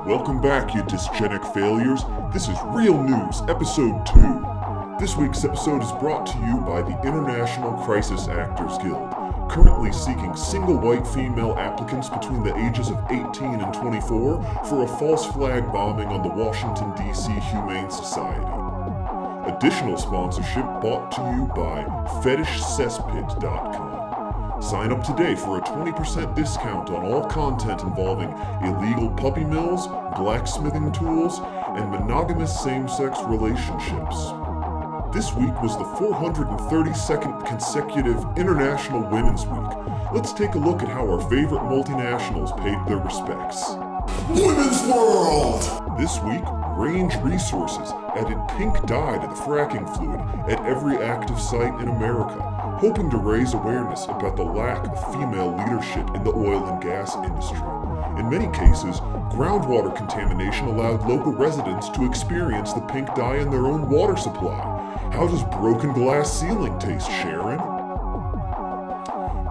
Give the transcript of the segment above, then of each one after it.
Welcome back, you dysgenic failures. This is Real News, Episode 2. This week's episode is brought to you by the International Crisis Actors Guild, currently seeking single white female applicants between the ages of 18 and 24 for a false flag bombing on the Washington, D.C. Humane Society. Additional sponsorship brought to you by FetishCesspit.com. Sign up today for a 20% discount on all content involving illegal puppy mills, blacksmithing tools, and monogamous same-sex relationships. This week was the 432nd consecutive International Women's Week. Let's take a look at how our favorite multinationals paid their respects. Women's World! This week, Range Resources added pink dye to the fracking fluid at every active site in America, hoping to raise awareness about the lack of female leadership in the oil and gas industry. In many cases, groundwater contamination allowed local residents to experience the pink dye in their own water supply. How does broken glass ceiling taste, Sharon?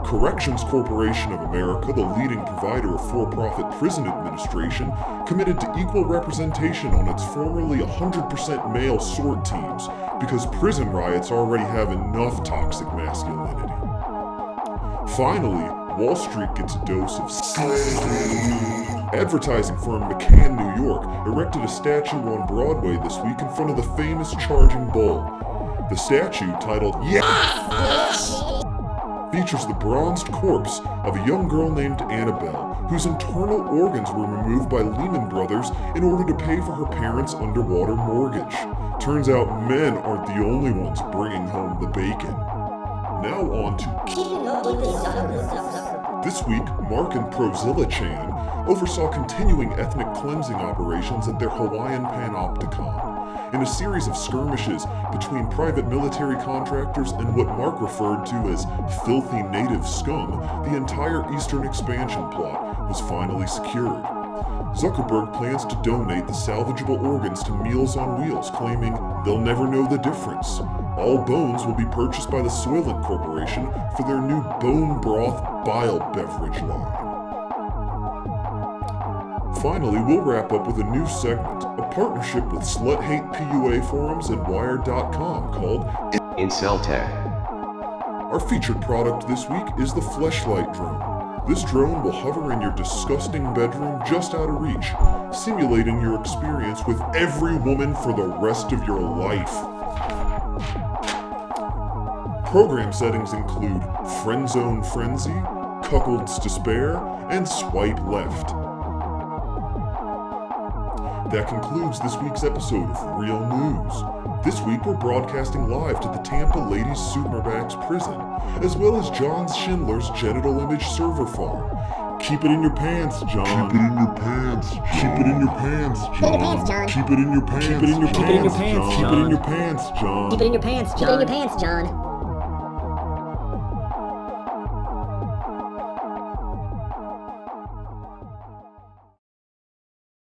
Corrections Corporation of America, the leading provider of for-profit prison administration, committed to equal representation on its formerly 100% male SWORD teams because prison riots already have enough toxic masculinity. Finally, Wall Street gets a dose of advertising firm McCann, New York, erected a statue on Broadway this week in front of the famous Charging Bull. The statue, titled Yes! features the bronzed corpse of a young girl named Annabelle, whose internal organs were removed by Lehman Brothers in order to pay for her parents' underwater mortgage. Turns out men aren't the only ones bringing home the bacon. Now on to This week, Mark and Prozilla Chan oversaw continuing ethnic cleansing operations at their Hawaiian Panopticon. In a series of skirmishes between private military contractors and what Mark referred to as filthy native scum, the entire Eastern expansion plot was finally secured. Zuckerberg plans to donate the salvageable organs to Meals on Wheels, claiming they'll never know the difference. All bones will be purchased by the Soylent Corporation for their new bone broth bile beverage line. Finally, we'll wrap up with a new segment, a partnership with Slut Hate PUA forums and Wired.com called Incel Tech. Our featured product this week is the Fleshlight drone. This drone will hover in your disgusting bedroom just out of reach, simulating your experience with every woman for the rest of your life. Program settings include Friend Zone Frenzy, Cuckold's Despair, and Swipe Left. That concludes this week's episode of Real News. This week we're broadcasting live to the Tampa Ladies Supermax prison, as well as John Schindler's genital image server farm. Keep it in your pants, John. Keep it in your pants. Keep it in your pants, John. Keep it in your pants. Keep it in your pants. Keep it in your pants, John. Keep it in your pants, John. Keep it in your pants, John. Keep it in your pants, John.